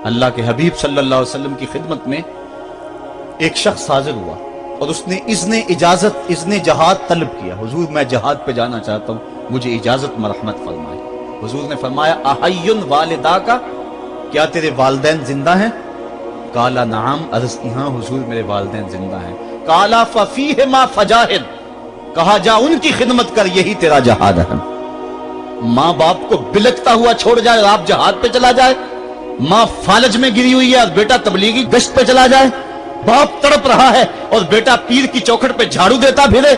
اللہ کے حبیب صلی اللہ علیہ وسلم کی خدمت میں ایک شخص حاضر ہوا اور اس نے اذن جہاد طلب کیا. حضور میں جہاد پہ جانا چاہتا ہوں, مجھے اجازت مرحمت فرمائے. حضور نے فرمایا احی والدہ کا, کیا تیرے والدین زندہ ہیں؟ قالا نعم, عرض کی ہاں حضور میرے والدین زندہ ہیں. قالا ففیہما فجاہد, کہا جا ان کی خدمت کر, یہی تیرا جہاد ہے. ماں باپ کو بلکتا ہوا چھوڑ جائے اور آپ جہاد پہ چلا جائے, ماں فالج میں گری ہوئی ہے اور بیٹا تبلیغی گشت پہ چلا جائے, باپ تڑپ رہا ہے اور بیٹا پیر کی چوکھٹ پہ جھاڑو دیتا پھرے,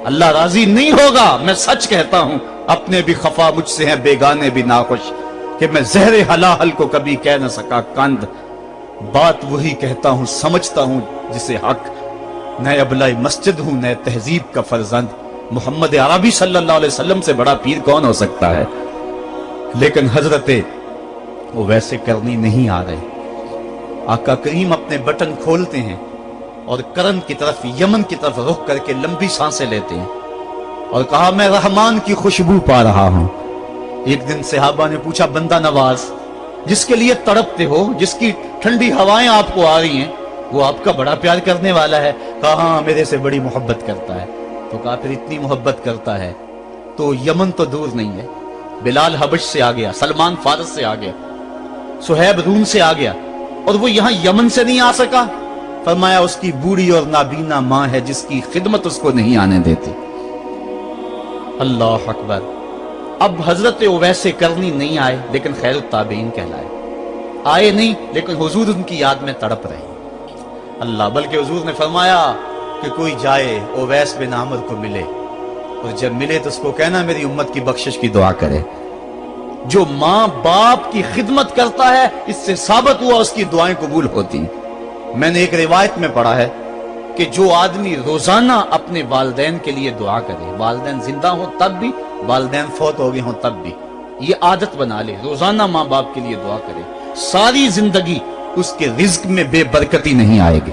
اللہ راضی نہیں ہوگا. میں سچ کہتا ہوں, اپنے بھی خفا مجھ سے ہیں, بیگانے بھی ناخوش, کہ میں زہر حلاحل کو کبھی کہہ نہ سکا کند. بات وہی کہتا ہوں سمجھتا ہوں جسے حق, نئے ابلۂ مسجد ہوں نئے تہذیب کا فرزند. محمد عربی صلی اللہ علیہ وسلم سے بڑا پیر کون ہو سکتا ہے؟ لیکن حضرت وہ ویسے کرنی نہیں آ رہے. آقا کریم اپنے بٹن کھولتے ہیں اور کرن کی طرف, یمن کی طرف رخ کر کے لمبی سانسیں لیتے ہیں اور کہا میں رحمان کی خوشبو پا رہا ہوں. ایک دن صحابہ نے پوچھا بندہ نواز جس کے لیے تڑپتے ہو, جس کی ٹھنڈی ہوائیں آپ کو آ رہی ہیں, وہ آپ کا بڑا پیار کرنے والا ہے؟ کہا ہاں میرے سے بڑی محبت کرتا ہے. تو کہا پھر اتنی محبت کرتا ہے تو یمن تو دور نہیں ہے, بلال حبش سے آ گیا, سلمان فارس سے آ گیا, سہیب روم سے آ گیا, اور وہ یہاں یمن سے نہیں آ سکا. فرمایا اس کی بوڑھی اور نابینا ماں ہے جس کی خدمت اس کو نہیں آنے دیتی. اللہ اکبر. اب حضرت اویس کرنی نہیں آئے لیکن خیر التابعین کہلائے. آئے نہیں لیکن حضور ان کی یاد میں تڑپ رہے. اللہ, بلکہ حضور نے فرمایا کہ کوئی جائے اویس بن عامر کو ملے, اور جب ملے تو اس کو کہنا میری امت کی بخشش کی دعا کرے. جو ماں باپ کی خدمت کرتا ہے اس سے ثابت ہوا اس کی دعائیں قبول ہوتی. میں نے ایک روایت میں پڑھا ہے کہ جو آدمی روزانہ اپنے والدین کے لیے دعا کرے, والدین زندہ ہوں تب بھی, والدین فوت ہو گئے ہوں تب بھی, یہ عادت بنا لے, روزانہ ماں باپ کے لیے دعا کرے, ساری زندگی اس کے رزق میں بے برکتی نہیں آئے گی,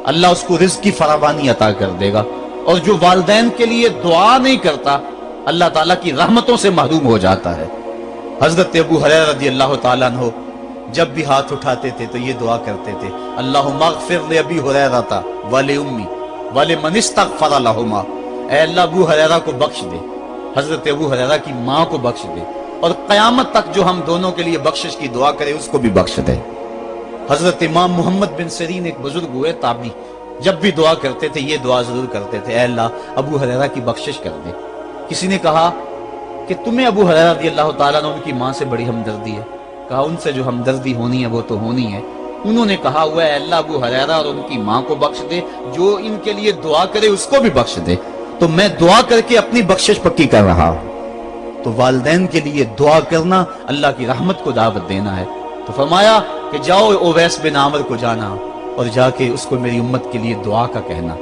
اللہ اس کو رزق کی فراوانی عطا کر دے گا. اور جو والدین کے لیے دعا نہیں کرتا اللہ تعالیٰ کی رحمتوں سے محروم ہو جاتا ہے. حضرت ابو ہریرہ رضی اللہ تعالیٰ عنہ جب بھی ہاتھ اٹھاتے تھے تو یہ دعا کرتے تھے, اللہم اغفر لابی ہریرہ ولأمی ولمن استغفر لہما, اے اللہ ابو ہریرہ کو بخش دے, حضرت ابو ہریرہ کی ماں کو بخش دے, اور قیامت تک جو ہم دونوں کے لیے بخشش کی دعا کرے اس کو بھی بخش دے. حضرت امام محمد بن سیرین ایک بزرگ ہوئے تابعی, جب بھی دعا کرتے تھے یہ دعا ضرور کرتے تھے, اے اللہ ابو ہریرہ کی بخشش کر دے. کسی نے کہا کہ تمہیں ابو ہریرہ رضی اللہ تعالیٰ عنہ ان کی ماں سے بڑی ہمدردی ہے. کہا ان سے جو ہمدردی ہونی ہے وہ تو ہونی ہے. انہوں نے کہا ہوا ہے اللہ ابو ہریرہ اور ان کی ماں کو بخش دے, جو ان کے لیے دعا کرے اس کو بھی بخش دے. تو میں دعا کر کے اپنی بخشش پکی کر رہا ہوں. تو والدین کے لیے دعا کرنا اللہ کی رحمت کو دعوت دینا ہے. تو فرمایا کہ جاؤ اویس بن عامر کو جانا اور جا کے اس کو میری امت کے لیے دعا کا کہنا.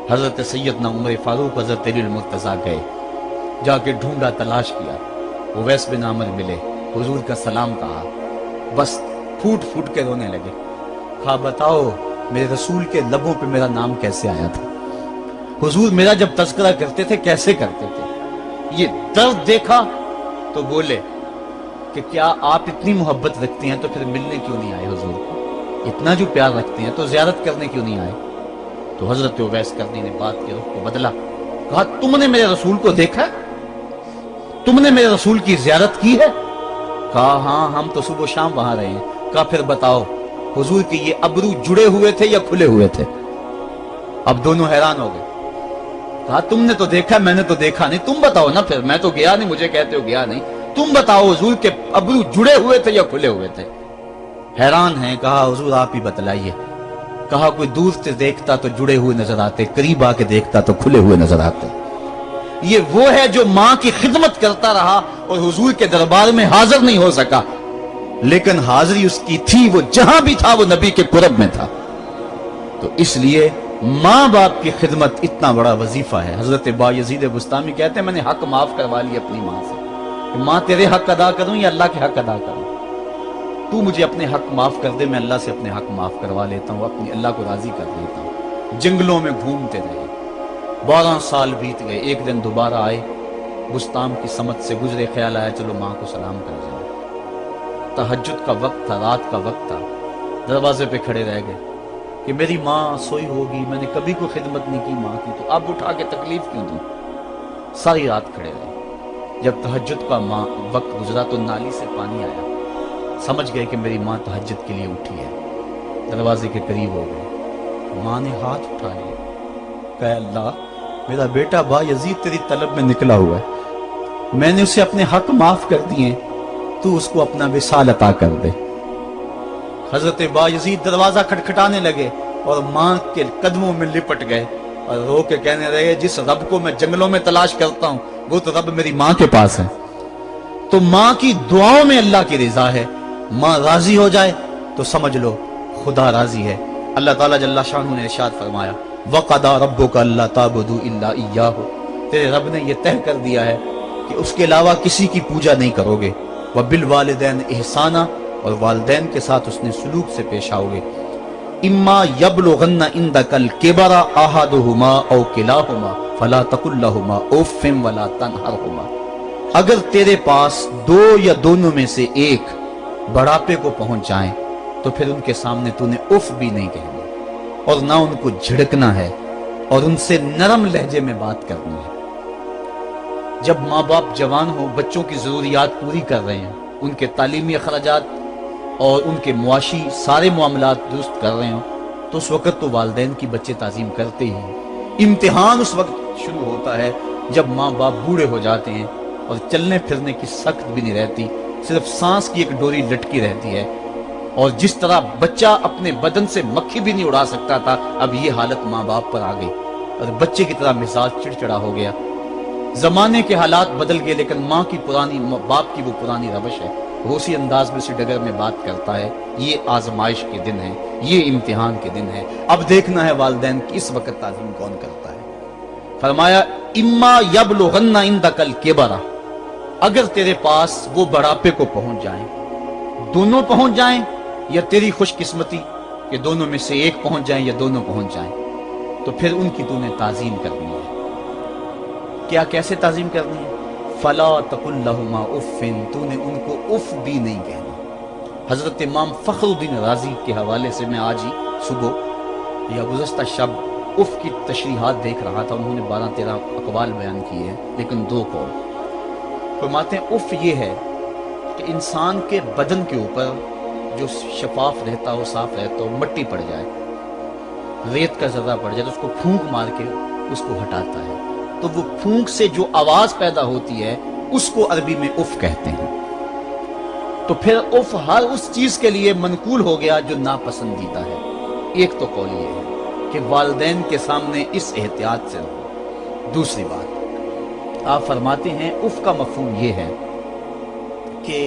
حضرت سیدنا عمر فاروق حضرت علی المرتضیٰ گئے, جا کے ڈھونڈا, تلاش کیا, اویس بن عامر ملے, حضور کا سلام کہا, بس پھوٹ پھوٹ کے رونے لگے. کہا بتاؤ میرے رسول کے لبوں پہ میرا نام کیسے آیا تھا, حضور میرا جب تذکرہ کرتے تھے کیسے کرتے تھے. یہ درد دیکھا تو بولے کہ کیا آپ اتنی محبت رکھتے ہیں تو پھر ملنے کیوں نہیں آئے حضور کو, اتنا جو پیار رکھتے ہیں تو زیارت کرنے کیوں نہیں آئے. تو حضرت اویس کرنی نے بات کے رخ کو بدلا, کہا تم نے میرے رسول کو دیکھا, تم نے میرے رسول کی زیارت کی ہے؟ کہا ہاں ہم تو صبح و شام وہاں رہے ہیں. کہا پھر بتاؤ حضور کے یہ ابرو جڑے ہوئے تھے یا کھلے ہوئے تھے؟ اب دونوں حیران ہو گئے. کہا تم نے تو دیکھا, میں نے تو دیکھا نہیں, تم بتاؤ نا. پھر میں تو گیا نہیں, مجھے کہتے ہو گیا نہیں, تم بتاؤ حضور کے ابرو جڑے ہوئے تھے یا کھلے ہوئے تھے؟ حیران ہیں. کہا حضور آپ ہی بتلائیے. کہا کوئی دور سے دیکھتا تو جڑے ہوئے نظر آتے, قریب آ کے دیکھتا تو کھلے ہوئے نظر آتے. یہ وہ ہے جو ماں کی خدمت کرتا رہا اور حضور کے دربار میں حاضر نہیں ہو سکا, لیکن حاضری اس کی تھی, وہ جہاں بھی تھا وہ نبی کے قرب میں تھا. تو اس لیے ماں باپ کی خدمت اتنا بڑا وظیفہ ہے. حضرت بایزید بستامی کہتے ہیں میں نے حق معاف کروا لی اپنی ماں سے, کہ ماں تیرے حق ادا کروں یا اللہ کے حق ادا کروں, تو مجھے اپنے حق معاف کر دے, میں اللہ سے اپنے حق معاف کروا لیتا ہوں, اپنی اللہ کو راضی کر لیتا ہوں. جنگلوں میں گھومتے رہے, 12 سال بیت گئے. ایک دن دوبارہ آئے, بستام کی سمت سے گزرے, خیال آیا چلو ماں کو سلام کر جاؤ. तहज्जुद का वक्त था, रात का वक्त था, दरवाजे पे खड़े रह गए कि मेरी माँ सोई होगी, मैंने कभी कोई खिदमत नहीं की माँ की, तो अब उठा के तकलीफ क्यों दूं। सारी रात खड़े रहे। जब तहज्जुद का माँ वक्त गुजरा तो नाली से पानी आया, समझ गए कि मेरी माँ तहज्जुद के लिए उठी है। दरवाजे के करीब हो गए, माँ ने हाथ उठा लिया, कहा अल्लाह मेरा बेटा बा यजीद तेरी तलब में निकला हुआ है, मैंने उसे अपने हक माफ कर दिए, तू उसको अपना विसाल अता कर दे। हजरत बा यजीद दरवाजा खटखटाने लगे और माँ के कदमों में लिपट गए और रो के कहने लगे, जिस रब को मैं जंगलों में तलाश करता हूँ वो तो रब मेरी माँ के पास है। तो माँ की दुआओं में अल्लाह की रिजा है। माँ राजी हो जाए तो समझ लो खुदा राजी है। अल्लाह ताला जल्ला शानहू ने इरशाद फरमाया, वक़दा रब्बुका अल्ला ताबुदू इल्ला इय्याहु, तेरे रब ने यह तय कर दिया है कि उसके अलावा किसी की पूजा नहीं करोगे। व बिल वालिदैन इहसाना, और वालिदैन के साथ उसने सुलूक से पेश आओगे। इम्मा यबलुगन्ना इंदकल किबरा अहदुहुमा औ किलाहुमा फला तकुल लहुमा उफ़्फ़िन वला तनहरहुमा, अगर तेरे पास दो या दोनों में से एक बढ़ापे को पहुंच जाए तो फिर उनके सामने तूने उफ भी नहीं कहनी और ना उनको झिड़कना है और उनसे नरम लहजे में बात करनी है। जब माँ बाप जवान हो, बच्चों की जरूरियात पूरी कर रहे हैं, उनके तालीमी अखराजात और उनके मुआशी सारे मामलात दुरुस्त कर रहे हो, तो उस वक्त तो वालिदैन की बच्चे ताजीम करते ही हैं। इम्तिहान उस वक्त शुरू होता है जब माँ बाप बूढ़े हो जाते हैं और चलने फिरने की सख्त भी नहीं रहती, सिर्फ सांस की एक डोरी लटकी रहती है। और जिस तरह बच्चा अपने बदन से मक्खी भी नहीं उड़ा सकता था, अब ये हालत माँ बाप पर आ गई और बच्चे की तरह मिजाज चिड़चिड़ा हो गया। जमाने के हालात बदल गए, लेकिन माँ की पुरानी, बाप की वो पुरानी रवश है, वो उसी अंदाज में उसी डगर में बात करता है। ये आजमाइश के दिन है, ये इम्तिहान के दिन है। अब देखना है वालिदैन की इस वक्त ताज़ीम कौन करता है। फरमाया इम्मा यबलुगन्ना इंदकल किबरा, अगर तेरे पास वो बढ़ापे को पहुंच जाए, दोनों पहुंच जाएं या तेरी खुशकिस्मती कि दोनों में से एक पहुंच जाएं या दोनों पहुंच जाएं, तो फिर उनकी तूने ताज़ीम करनी है। क्या कैसे ताज़ीम करनी है? फला तकुल लहुमा उफ़्फ़िन, तूने उनको उफ भी नहीं कहना। हजरत इमाम फखरुद्दीन राजी के हवाले से मैं आज ही सुबह या गुज़श्ता शब उफ की तशरीहात देख रहा था। उन्होंने 12-13 अक़वाल बयान किए हैं, लेकिन 2 कौल फरमाते हैं। उफ ये है कि इंसान के बदन के ऊपर जो शफाफ रहता हो, साफ रहता हो, मट्टी पड़ जाए, रेत का ज़र्रा पड़ जाए तो उसको फूंक मार के उसको हटाता है, तो वो फूंक से जो आवाज पैदा होती है उसको अरबी में उफ कहते हैं। तो फिर उफ हर उस चीज के लिए मनकूल हो गया जो नापसंदीदा है। एक तो कौल ये है कि वालिदैन के सामने इस एहतियात से रहो। दूसरी बात आप फरमाते हैं उफ का मफहूम ये है कि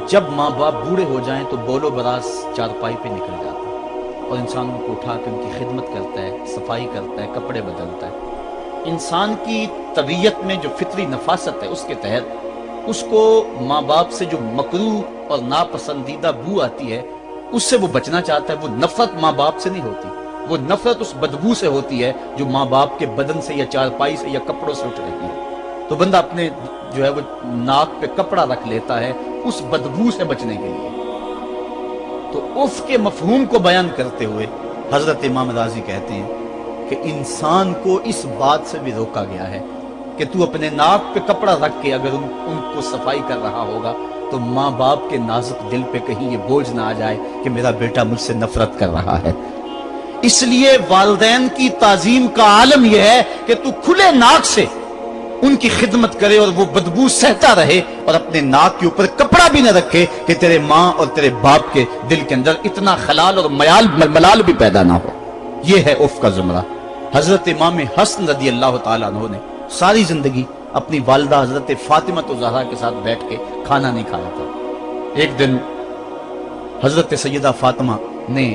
जब माँ बाप बूढ़े हो जाएं तो बोलो बरास चारपाई पे निकल जाता है और इंसान उनको उठा के उनकी खिदमत करता है, सफाई करता है, कपड़े बदलता है। इंसान की तबीयत में जो फितरी नफासत है उसके तहत उसको माँ बाप से जो मकरूह और नापसंदीदा बू आती है उससे वो बचना चाहता है। वो नफरत माँ बाप से नहीं होती, वो नफरत उस बदबू से होती है जो माँ बाप के बदन से या चारपाई से या कपड़ों से उठ रही है। तो बंदा अपने जो है वो नाक पे कपड़ा रख लेता है उस बदबू से बचने के लिए। तो उफ के मफहूम को बयान करते हुए हजरत इमाम राजी कहते हैं कि इंसान को इस बात से भी रोका गया है कि तू अपने नाक पे कपड़ा रख के अगर उनको सफाई कर रहा होगा तो माँ बाप के नाजुक दिल पे कहीं ये बोझ ना आ जाए कि मेरा बेटा मुझसे नफरत कर रहा है। इसलिए वालिदैन की ताजीम का आलम यह है कि तू खुले नाक से उनकी खिदमत करे और वो बदबू सहता रहे और अपने नाक के ऊपर कपड़ा भी न रखे कि तेरे माँ और तेरे बाप के दिल के अंदर इतना खलाल और मलाल भी पैदा ना हो। यह है उफ का जुमरा। हजरत इमाम हसन रदी अल्लाह ताला अन्हु ने सारी जिंदगी अपनी वालिदा हजरत फातिमा ज़हरा के साथ बैठ के खाना नहीं खाया था। एक दिन हजरत सैयदा फातिमा ने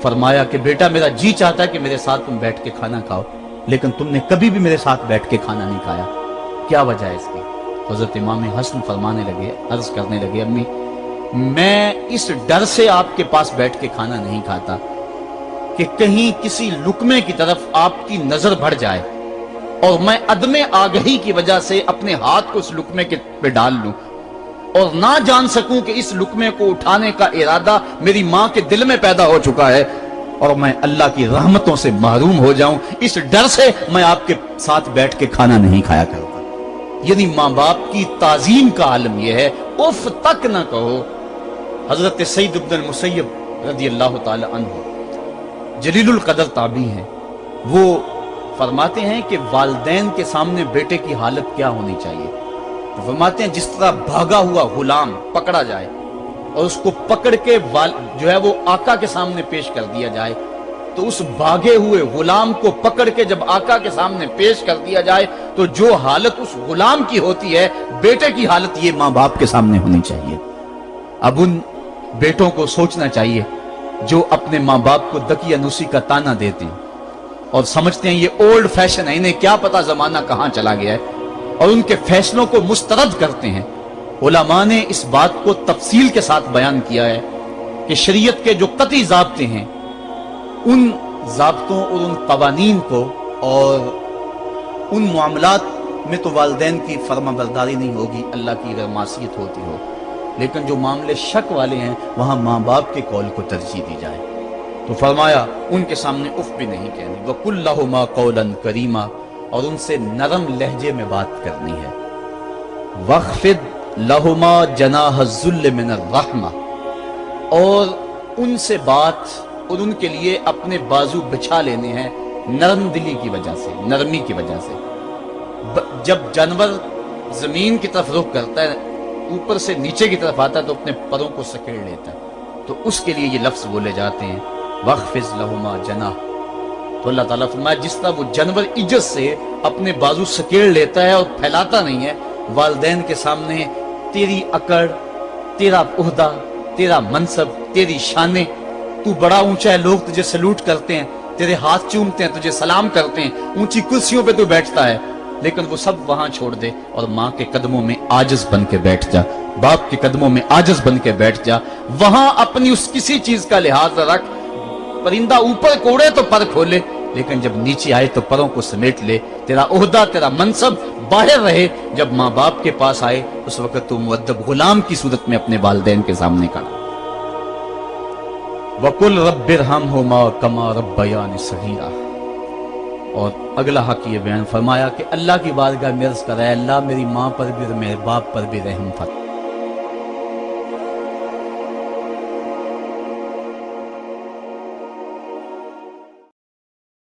फरमाया कि बेटा मेरा जी चाहता है कि मेरे साथ तुम बैठ के खाना खाओ, लेकिन तुमने कभी भी मेरे साथ बैठ के खाना नहीं खाया, क्या वजह है इसकी? हजरत इमाम हसन फरमाने लगे, अर्ज करने लगे, अम्मी मैं इस डर से आपके पास बैठ के खाना नहीं खाता कि कहीं किसी लुकमे की तरफ आपकी नजर बढ़ जाए और मैं अदमे आगही की वजह से अपने हाथ को उस लुकमे के पे डाल लूं और ना जान सकूं कि इस लुकमे को उठाने का इरादा मेरी मां के दिल में पैदा हो चुका है और मैं अल्लाह की रहमतों से महरूम हो जाऊं, इस डर से मैं आपके साथ बैठ के खाना नहीं खाया करूंगा। यानी मां बाप की ताजीम का आलम यह है, उफ तक ना कहो। हजरत सईद इब्न मुसय्यब रज़ी अल्लाह ताला अन्हु जलीलुल कदर ताबी हैं, वो फरमाते हैं कि वालिदैन के सामने बेटे की हालत क्या होनी चाहिए। तो फरमाते हैं जिस तरह भागा हुआ गुलाम पकड़ा जाए और उसको पकड़ के जो है वो आका के सामने पेश कर दिया जाए, तो उस भागे हुए गुलाम को पकड़ के जब आका के सामने पेश कर दिया जाए तो जो हालत उस गुलाम की होती है, बेटे की हालत ये माँ बाप के सामने होनी चाहिए। अब उन बेटों को सोचना चाहिए जो अपने माँ बाप को दकियानूसी का ताना देते हैं और समझते हैं ये ओल्ड फैशन है, इन्हें क्या पता जमाना कहां चला गया है, और उनके फैसलों को मुस्तरद करते हैं। उलमा ने इस बात को तफसील के साथ बयान किया है कि शरीयत के जो कतई ज़ाब्ते हैं, उन ज़ाब्तों और उन कवानीन को और उन मामलात में तो वालिदैन की फर्माबरदारी नहीं होगी, अल्लाह की अगर मासियत होती हो, लेकिन जो मामले शक वाले हैं वहां माँ बाप के कौल को तरजीह दी जाए। तो फरमाया उनके सामने उफ भी नहीं कहनी, वकुल लहुमा कौलन करीमा, और उनसे नरम लहजे में बात करनी है। वख्फिद लहुमा जनाह ज़ुल्ल मिनर रहमा, और उनसे बात और उनके लिए अपने बाजू बिछा लेने हैं नरम दिली की वजह से, नरमी की वजह से। जब जानवर जमीन की तरफ रुख करता है, ऊपर से नीचे की तरफ आता है तो अपने परों को सकेड़ लेता है, तो उसके लिए ये लफ्ज बोले जाते हैं वख्फिज लहुमा जनाह। तो अल्लाह ताला फरमाया जिस तरह वो जानवर इज्जत से अपने बाजू सकेड़ लेता है और फैलाता नहीं है, वालिदैन के सामने तेरी अकड़, तेरा उहदा, तेरा मनसब, तेरी शाने, तू बड़ा ऊंचा है, लोग तुझे सलूट करते हैं, तेरे हाथ चूमते हैं, तुझे सलाम करते हैं, ऊंची कुर्सियों पे तू बैठता है, लेकिन वो सब वहां छोड़ दे और माँ के कदमों में आजिज बन के बैठ जा, बाप के कदमों में आजिज बन के बैठ जा। वहां अपनी उस किसी चीज का लिहाज रख, परिंदा ऊपर कोड़े तो पर खोले, लेकिन जब नीचे आए तो परों को समेट ले। तेरा ओहदा, तेरा मनसब बाहर रहे, जब माँ बाप के पास आए उस वक्त तू मुअद्दब गुलाम की सूरत में अपने वालिदैन के सामने खड़ा। वकुल रब्बिरहमहुमा कमा रब्बयानी सगीरा, और अगला हक ये बयान फरमाया कि अल्लाह की बारगाह में अर्ज़ कराए, अल्लाह मेरी माँ पर भी और मेरे बाप पर भी रहम फरमा।